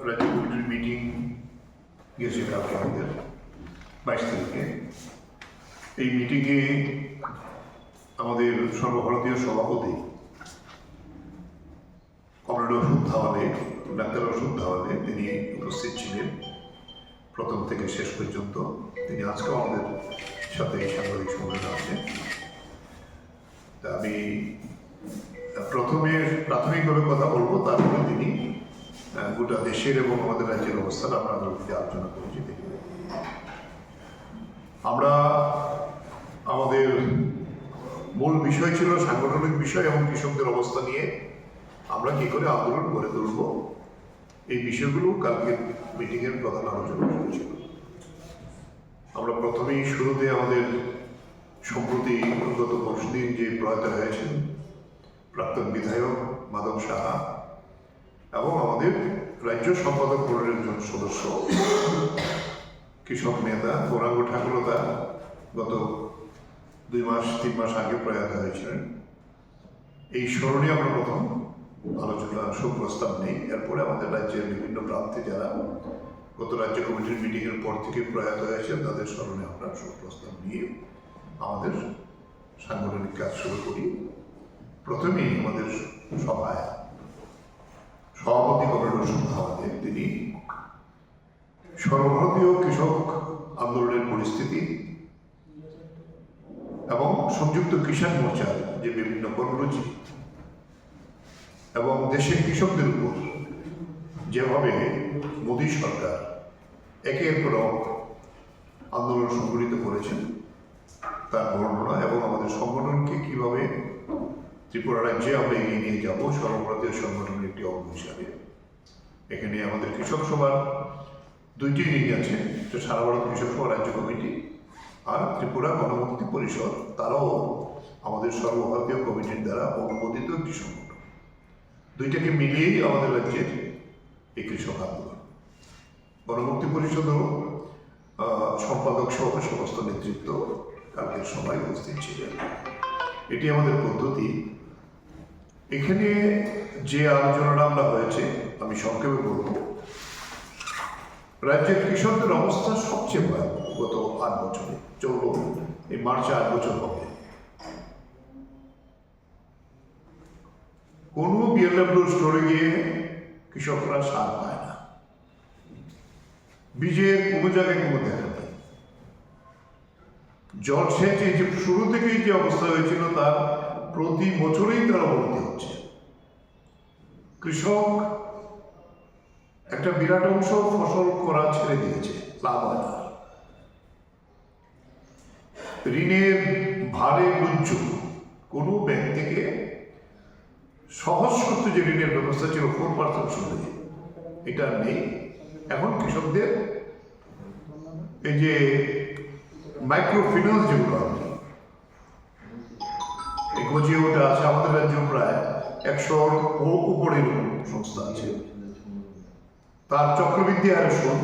রাজ্য কমিটির মিটিং গেছে কালকে আমাদের 22 তারিখে। এই মিটিংয়ে আমাদের সর্বভারতীয় সভাপতি কমরেড ওষুধ ধাওয়ালে, ডাক্তার ওষুধ ধাওয়ালে তিনি উপস্থিত ছিলেন প্রথম থেকে শেষ পর্যন্ত। তিনি আজকেও আমাদের সাথে এই সাংবাদিক সম্মেলনে আছেন। তা আমি প্রাথমিকভাবে কথা বলবো, তারপরে তিনি গোটা দেশের এবং আমাদের রাজ্যের অবস্থাটা আমরা আলোচনা করেছি। আমরা আমাদের মূল বিষয় ছিল সাংগঠনিক বিষয় এবং কৃষকদের অবস্থা নিয়ে আমরা কি করে আন্দোলন গড়ে তুলব, এই বিষয়গুলো কালকে মিটিংয়ের প্রধান আলোচনা ছিল। আমরা প্রথমেই শুরুতে আমাদের সম্প্রতি গত পরশুদিন যে প্রয়াত হয়েছেন প্রাক্তন বিধায়ক মাধব সাহা এবং আমাদের রাজ্য সম্পাদক বোর্ডের একজন সদস্য কৃষক নেতা গৌরাঙ্গ ঠাকুরতা গত 2-3 মাস আগে প্রয়াত হয়েছিলেন। এই স্মরণে আমরা প্রথম আলোচনা সুপ্রস্তাব নেই। এরপরে আমাদের রাজ্যের বিভিন্ন প্রান্তে যারা গত রাজ্য কমিটির মিটিংয়ের পর থেকে প্রয়াত হয়েছেন তাদের স্মরণে আমরা সুপ্রস্তাব নিয়ে আমাদের সাংগঠনিক কাজ শুরু করি। প্রথমেই আমাদের সভায় সভাপতি কমরেড ওষুধ ধাওয়ালে তিনি সর্বভারতীয় কৃষক আন্দোলনের পরিস্থিতি এবং সংযুক্ত কিষাণ মোর্চার যে বিভিন্ন কর্মসূচি এবং দেশের কৃষকদের উপর যেভাবে মোদী সরকার একের পর আন্দোলন সংগঠিত করেছেন তার বর্ণনা এবং আমাদের সংগঠনকে কিভাবে ত্রিপুরা রাজ্যে আমরা এগিয়ে নিয়ে যাব সর্বভারতীয় সংগঠনের একটি অঙ্গ হিসাবে। এখানে আমাদের কৃষক সভার 2টি ঋণী আছে, সারা ভারত কৃষক সভা রাজ্য কমিটি আর ত্রিপুরা গণমুক্তি পরিষদ, তারাও আমাদের সর্বভারতীয় কমিটির দ্বারা অনুমোদিত একটি সংগঠন। দুইটাকে মিলিয়েই আমাদের রাজ্যের এই কৃষক আন্দোলন। গণমুক্তি পরিষদও সম্পাদক সহ সমস্ত নেতৃত্ব কালকের সভায় উপস্থিত ছিলেন। এটি আমাদের পদ্ধতি। এখানে যে আলোচনাটা আমরা হয়েছে আমি সংক্ষেপে বলব। রাজ্যের কৃষকদের অবস্থা সবচেয়ে ভয়াবহ গত 8 বছরে, এই মার্চে 8 বছর হবে। কোনো বিএলডব্লিউ স্টোরে গিয়ে কৃষকরা সার পায় না, বীজের কোনো জায়গায় কোনো দেখা নেই। জলসেচে যে শুরু থেকেই যে অবস্থা হয়েছিল তার প্রতি বছরেই তার অবনতি হচ্ছে। কৃষক একটা বিরাট অংশ ফসল করা ছেড়ে দিয়েছে, লাভ হয় না। ঋণের ভারে লুচ্ছ, কোনো ব্যাংক থেকে সহজ শর্তে যে ঋণের ব্যবস্থা ছিল 4% সুদে, এটা নেই। এখন কৃষকদের এই যে মাইক্রো ফিন্যান্স যেগুলো আছে, এই গজিওটা আছে আমাদের রাজ্যে প্রায় 100-র উপরে সংস্থা আছে, তার চক্রবৃদ্ধি হারে সুদ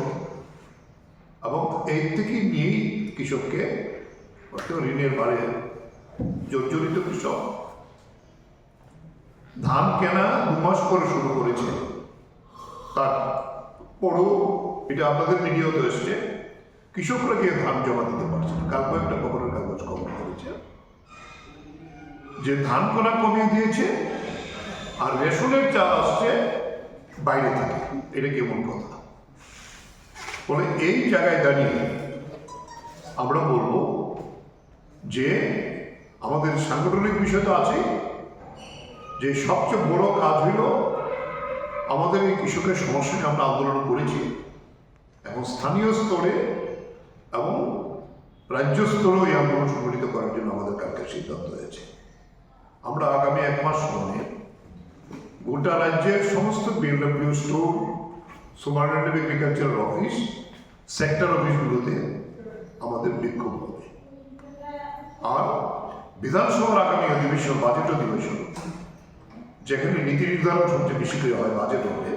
এবং এই থেকে নিয়েই কৃষককে ঋণের ভারে জর্জরিত। কৃষক ধান কেনা 2 মাস পরে শুরু করেছে, তারপরও এটা আপনাদের মিডিয়াতে এসছে, কৃষকরা গিয়ে ধান জমা দিতে পারছে না। কাল কয়েকটা খবরের কাগজ খবর করেছে যে ধান কেনা কমিয়ে দিয়েছে আর রেশনের চাল আসছে বাইরে থেকে। এটা কেমন কথা? বলে এই জায়গায় দাঁড়িয়ে আমরা বলবো যে আমাদের সাংগঠনিক বিষয় তো আছে, যে সবচেয়ে বড় কাজ হইল আমাদের এই কৃষকের সমস্যাকে আমরা আন্দোলন করেছি এবং স্থানীয় স্তরে এবং রাজ্য স্তরেও এই আন্দোলন সংগঠিত করার জন্য আমাদের কালকে সিদ্ধান্ত হয়েছে। আমরা আগামী 1 মাস সময়ে গোটা রাজ্যের সমস্ত BLW store, superintendent agricultural office, sector অফিসগুলোতে আমাদের বিক্ষোভ হবে। আর বিধানসভার আগামী অধিবেশন, বাজেট অধিবেশন, যেখানে নীতি নির্ধারণ সবচেয়ে বেশি করে হয় বাজেট হবে,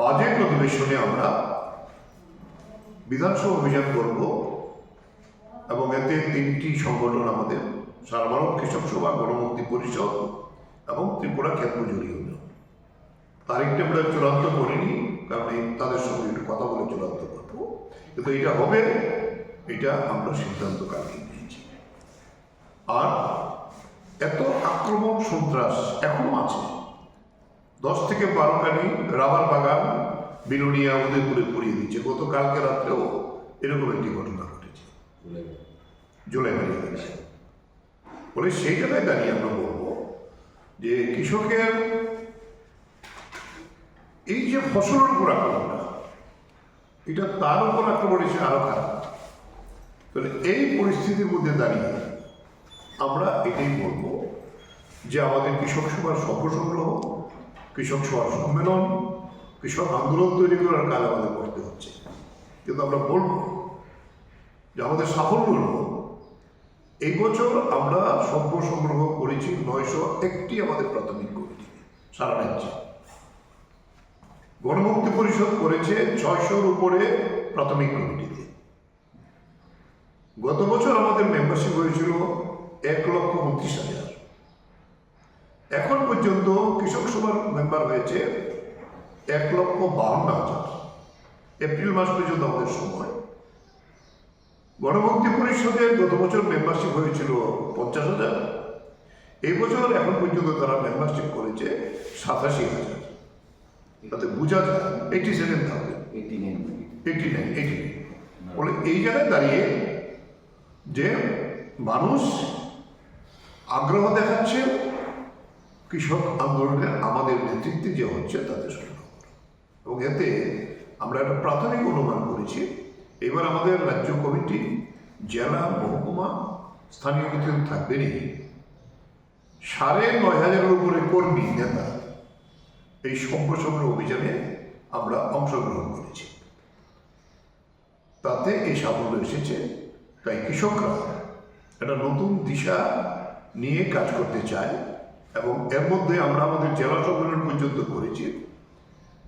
বাজেট অধিবেশনে আমরা বিধানসভা অভিযান করব এবং এতে 3টি সংগঠন আমাদের সারা ভারত কৃষক সভা, গণমুক্তি পরিষদ এবং ত্রিপুরা ক্ষেত মজুরি ইউনিয়ন। তারিখটা আমরা চূড়ান্ত করিনি, কারণ তাদের সঙ্গে একটু কথা বলে চূড়ান্ত করবো, কিন্তু এটা হবে, এটা আমরা সিদ্ধান্ত কালকে নিয়েছি। আর এত আক্রমণ সন্ত্রাস এখনো আছে, 10 থেকে 12 খানি রাবার বাগান বিলোনিয়া উদয়পুরে পুড়িয়ে দিচ্ছে। গতকালকে রাত্রেও এরকম একটি ঘটনা ঘটেছে, জুলাই মারিয়ে গেছে। বলে সেই জায়গায় দাঁড়িয়ে আমরা বলবো যে কৃষকের এই যে ফসলের উপর আক্রমণটা, এটা তার উপর আক্রমণ এসে আরো খারাপ। তাহলে এই পরিস্থিতির মধ্যে দাঁড়িয়ে আমরা এটাই বলবো যে আমাদের কৃষক সভার সভ্য সংগ্রহ, কৃষক সভার সম্মেলন, কৃষক আন্দোলন তৈরি করার কাজ আমাদের করতে হচ্ছে। কিন্তু আমরা বলবো যে আমাদের সাফল্য হল এই বছর আমরা সভ্য সংগ্রহ করেছি 901টি আমাদের প্রাথমিক কমিটি সারা রাজ্যে। গণমুক্তি পরিষদ করেছে 600-র উপরে প্রাথমিক কমিটিতে। গত বছর আমাদের মেম্বারশিপ হয়েছিল 1,29,000। এখন পর্যন্ত কৃষক সভার মেম্বার হয়েছে 1,52,000। এপ্রিল মাস পর্যন্ত আমাদের সময়। গণমুক্তি পরিষদের গত বছর মেম্বারশিপ হয়েছিল 50,000। এই বছর এখন পর্যন্ত তারা মেম্বারশিপ করেছে 87,000। তাতে বোঝা যায় 89 বলে এই জায়গায় দাঁড়িয়ে যে মানুষ আগ্রহ দেখাচ্ছে কৃষক আন্দোলনে আমাদের নেতৃত্বে যে হচ্ছে তাতে সংগ্রহ, এবং এতে আমরা একটা প্রাথমিক অনুমান করেছি এবার আমাদের রাজ্য কমিটি, জেলা, মহকুমা, স্থানীয় কমিটি থাকবেনই। 9,500-এর উপরে কর্মী নেতা এই সভ্য সংগ্রহ অভিযানে আমরা অংশগ্রহণ করেছি। তাতে এই সাফল্য এসেছে। তাই কৃষকরা একটা নতুন দিশা নিয়ে কাজ করতে চায়, এবং এর মধ্যে আমরা আমাদের জেলা সম্মেলন পর্যন্ত করেছি।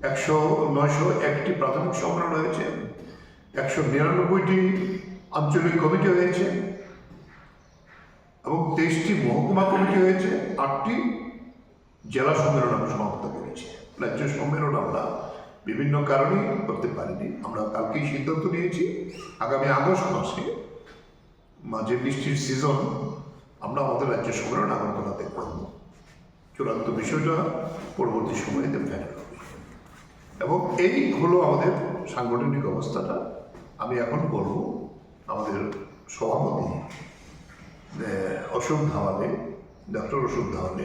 901টি প্রাথমিক সম্মেলন হয়েছে, 199টি আঞ্চলিক কমিটি হয়েছে, এবং 23টি মহকুমা কমিটি হয়েছে, 8টি জেলা সম্মেলন আমরা সমাপ্ত করেছি। রাজ্য সম্মেলন আমরা বিভিন্ন কারণেই করতে পারিনি। আমরা কালকেই সিদ্ধান্ত নিয়েছি আগামী আগস্ট মাসে, মাঝে বৃষ্টির সিজন, আমরা আমাদের রাজ্য সম্মেলন আগরতলাতে করব। চূড়ান্ত বিষয়টা পরবর্তী সময়ে ফাইনাল হবে। এবং এই হলো আমাদের সাংগঠনিক অবস্থাটা। আমি এখন বলবো আমাদের সভাপতি অশোক ধাওয়ালে, ডক্টর অশোক ধাওয়ালে